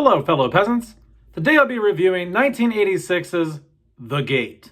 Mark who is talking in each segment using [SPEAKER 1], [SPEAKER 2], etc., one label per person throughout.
[SPEAKER 1] Hello, fellow peasants. Today I'll be reviewing 1986's The Gate.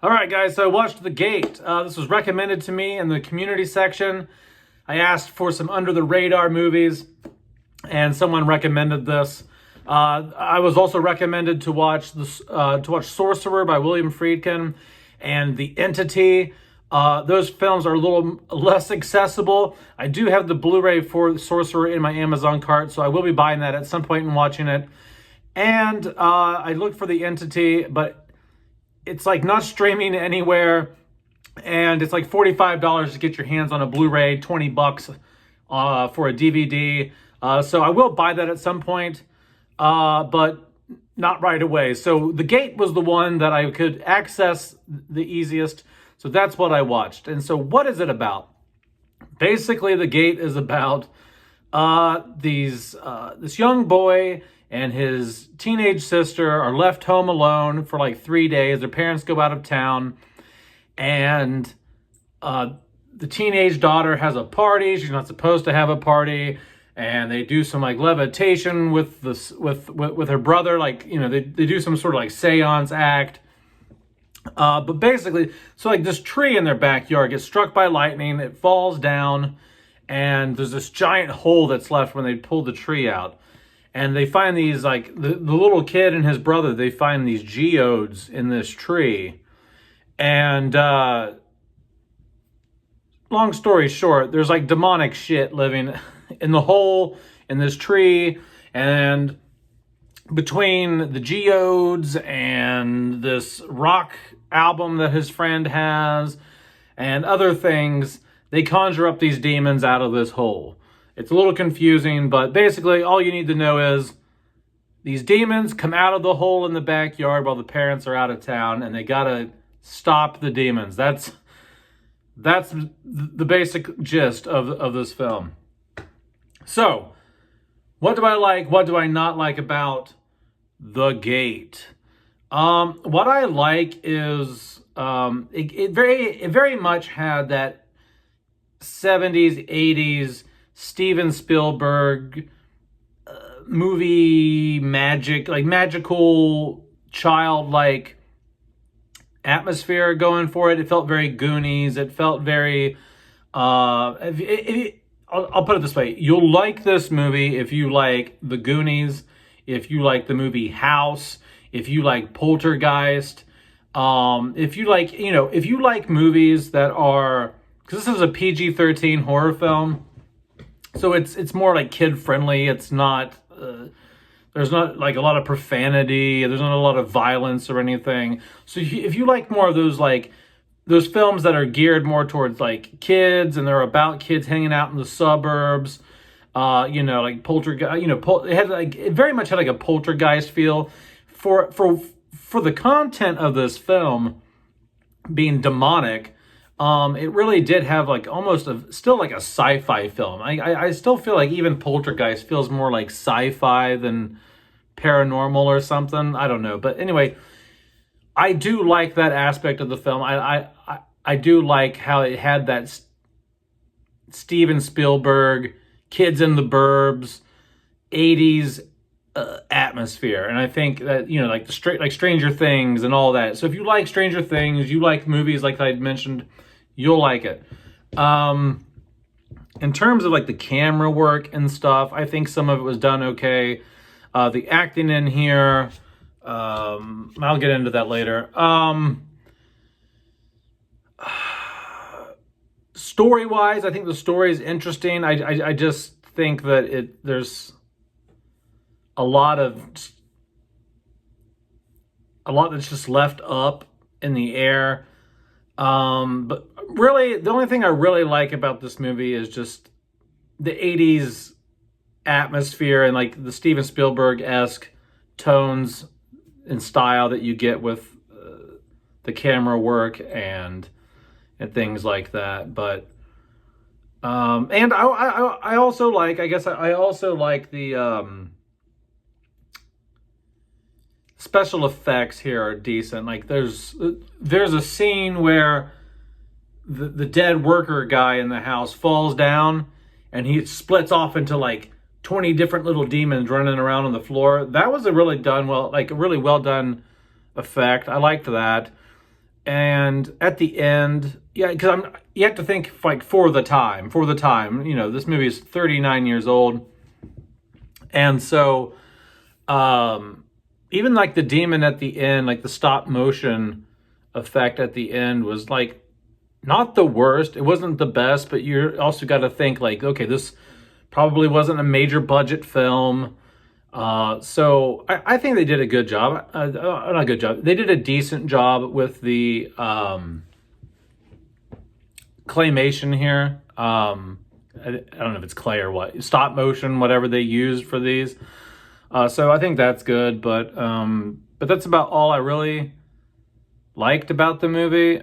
[SPEAKER 1] Alright guys, so I watched The Gate. This was recommended to me in the community section. I asked for some under-the-radar movies, and someone recommended this. I was also recommended to watch Sorcerer by William Friedkin and The Entity. Those films are a little less accessible. I do have the Blu-ray for Sorcerer in my Amazon cart, so I will be buying that at some point and watching it. And I looked for The Entity, but it's like not streaming anywhere, and it's like $45 to get your hands on a Blu-ray, $20 for a DVD. So I will buy that at some point. But not right away. So The Gate was the one that I could access the easiest. So that's what I watched. And so what is it about? Basically, The Gate is about this young boy and his teenage sister are left home alone for like 3 days. Their parents go out of town, and the teenage daughter has a party. She's not supposed to have a party. And they do some like levitation with her brother, like, you know, they do some sort of like seance act. But basically, so like this tree in their backyard gets struck by lightning, it falls down, and there's this giant hole that's left when they pull the tree out. And they find these, like, the little kid and his brother, they find these geodes in this tree. And long story short, there's like demonic shit living in the hole in this tree, and between the geodes and this rock album that his friend has and other things, they conjure up these demons out of this hole. It's a little confusing, but basically all you need to know is these demons come out of the hole in the backyard while the parents are out of town, and they gotta stop the demons. That's the basic gist of this film. So, what do I like? What do I not like about The Gate? What I like is it very much had that 70s, 80s Steven Spielberg movie magic, like magical, childlike atmosphere going for it. It felt very Goonies. It felt very I'll put it this way. You'll like this movie if you like The Goonies, if you like the movie House, if you like Poltergeist, if you like, you know, if you like movies that are, because this is a PG-13 horror film, so it's more like kid-friendly. It's not, there's not like a lot of profanity, there's not a lot of violence or anything. So if you like more of those, like, those films that are geared more towards like kids, and they're about kids hanging out in the suburbs, you know, like Poltergeist, you know, it very much had like a Poltergeist feel. For the content of this film being demonic, it really did have like almost still like a sci-fi film. I still feel like even Poltergeist feels more like sci-fi than paranormal or something. I don't know, but anyway, I do like that aspect of the film. I do like how it had that Steven Spielberg, Kids in the Burbs, 80s atmosphere. And I think that, you know, like like Stranger Things and all that. So if you like Stranger Things, you like movies like I mentioned, you'll like it. In terms of like the camera work and stuff, I think some of it was done okay. The acting in here, I'll get into that later. Story-wise, I think the story is interesting. I just think that there's a lot that's just left up in the air. But really, the only thing I really like about this movie is just the 80s atmosphere and like the Steven Spielberg-esque tones and style that you get with the camera work and things like that. But and I also like, I guess I also like the special effects here are decent. Like there's a scene where the dead worker guy in the house falls down and he splits off into like 20 different little demons running around on the floor. That was a really done well, like a really well done effect. I liked that. And at the end, yeah, because you have to think like for the time, this movie is 39 years old. And so even like the demon at the end, like the stop motion effect at the end was like not the worst. It wasn't the best, but you also got to think like, okay, this probably wasn't a major budget film. So I think they did a good job. Not a good job. They did a decent job with the claymation here. I don't know if it's clay or what. Stop motion, whatever they used for these. So I think that's good. But that's about all I really liked about the movie.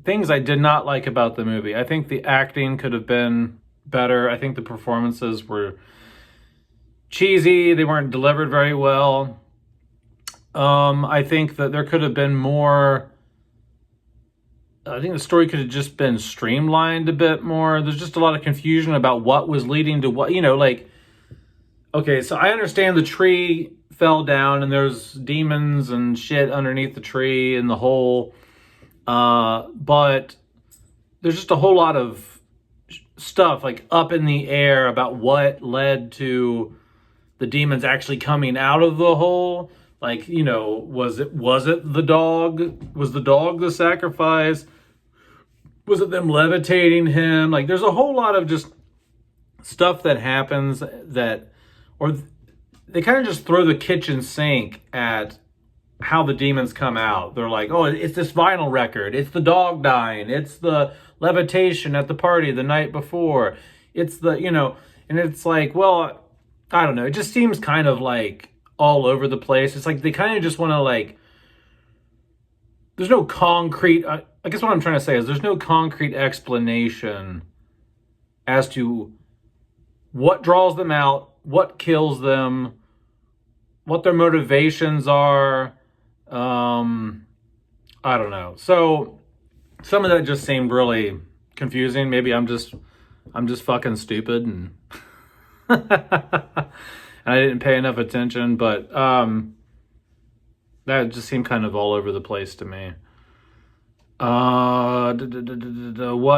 [SPEAKER 1] Things I did not like about the movie. I think the acting could have been better. I think the performances were cheesy. They weren't delivered very well. I think that there could have been more. I think the story could have just been streamlined a bit more. There's just a lot of confusion about what was leading to what, like, okay, so I understand the tree fell down and there's demons and shit underneath the tree in the hole. But there's just a whole lot of stuff like up in the air about what led to the demons actually coming out of the hole. Like, was it the dog? Was the dog the sacrifice? Was it them levitating him? Like, there's a whole lot of just stuff that happens or they kind of just throw the kitchen sink at how the demons come out. They're like, oh, it's this vinyl record. It's the dog dying. It's the levitation at the party the night before. It's the, and it's like, well, I don't know. It just seems kind of like all over the place. It's like they kind of just want to like, there's no concrete, I guess what I'm trying to say is there's no concrete explanation as to what draws them out, what kills them, what their motivations are. I don't know. So some of that just seemed really confusing. Maybe I'm just fucking stupid and I didn't pay enough attention, but that just seemed kind of all over the place to me. What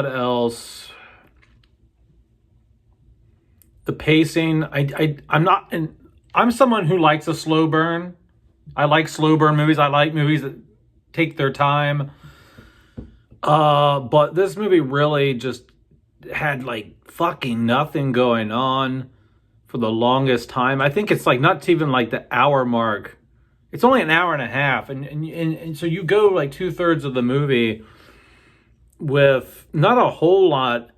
[SPEAKER 1] else? The pacing. I'm someone who likes a slow burn. I like slow burn movies. I like movies that take their time. But this movie really just had like fucking nothing going on for the longest time. I think it's like not even like the hour mark. It's only an hour and a half. And so you go like 2/3 of the movie with not a whole lot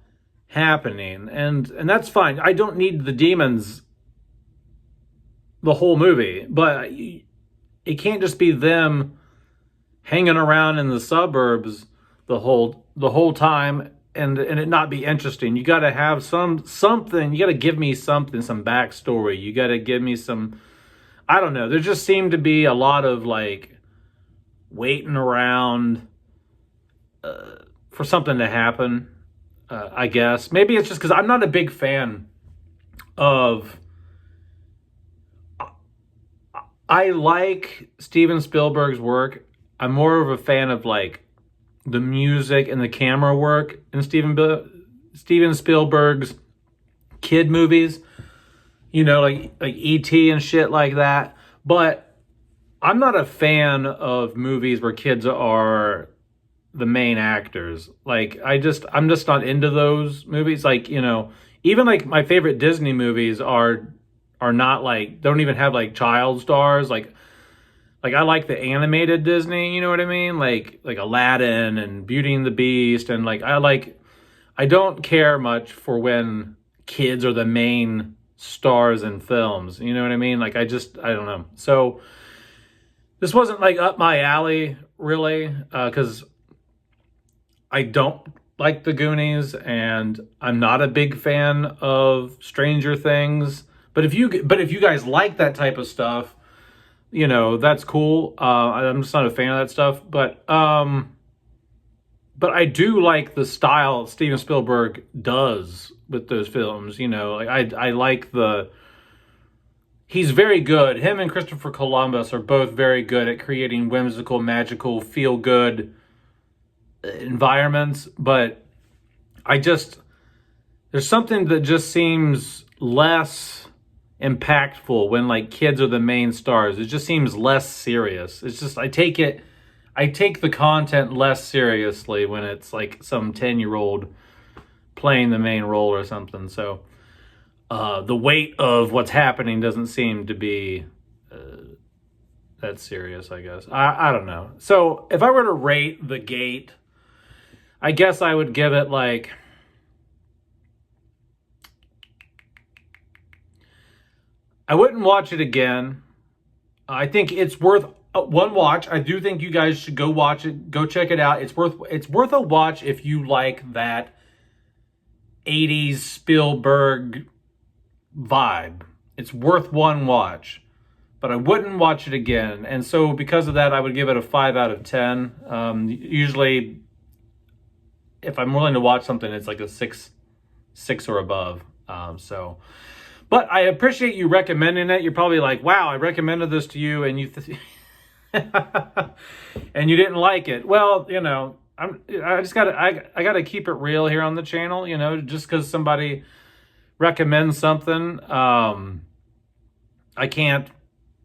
[SPEAKER 1] happening. And that's fine. I don't need the demons the whole movie, but it can't just be them hanging around in the suburbs the whole time and it not be interesting. You got to have something. You got to give me something, some backstory. You got to give me some. I don't know. There just seemed to be a lot of like waiting around for something to happen. I guess maybe it's just because I'm not a big fan of. I like Steven Spielberg's work. I'm more of a fan of like the music and the camera work in Steven Spielberg's kid movies, like E.T. and shit like that. But I'm not a fan of movies where kids are the main actors. Like I'm just not into those movies. Like, even like my favorite Disney movies are not like, don't even have like child stars. Like I like the animated Disney, you know what I mean? Like Aladdin and Beauty and the Beast. And like, I don't care much for when kids are the main stars in films. You know what I mean? Like I don't know. So this wasn't like up my alley really. 'Cause I don't like the Goonies and I'm not a big fan of Stranger Things. But if you guys like that type of stuff, you know, that's cool. I'm just not a fan of that stuff, but I do like the style Steven Spielberg does with those films. You know, like I like the. He's very good. Him and Christopher Columbus are both very good at creating whimsical, magical, feel good environments. But I just there's something that just seems less impactful when like kids are the main stars. It just seems less serious. It's just I take the content less seriously when it's like some 10-year-old playing the main role or something. So the weight of what's happening doesn't seem to be that serious, I guess. I don't know. So if I were to rate The Gate, I guess I would give it like, I wouldn't watch it again. I think it's worth one watch. I do think you guys should go watch it. Go check it out. It's worth a watch if you like that 80s Spielberg vibe. It's worth one watch, but I wouldn't watch it again. And so because of that, I would give it a 5 out of 10. Usually, if I'm willing to watch something, it's like a 6 or above. But I appreciate you recommending it. You're probably like, wow, I recommended this to you and you and you didn't like it. Well, you know, I gotta keep it real here on the channel, you know, just because somebody recommends something, I can't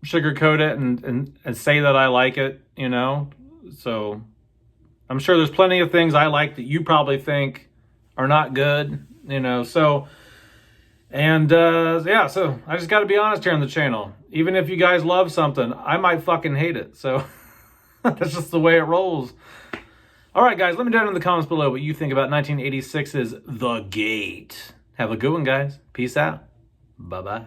[SPEAKER 1] sugarcoat it and say that I like it, you know. So I'm sure there's plenty of things I like that you probably think are not good, you know. So yeah, so I just got to be honest here on the channel. Even if you guys love something, I might fucking hate it. So that's just the way it rolls. All right, guys, let me know in the comments below what you think about 1986's The Gate. Have a good one, guys. Peace out. Bye-bye.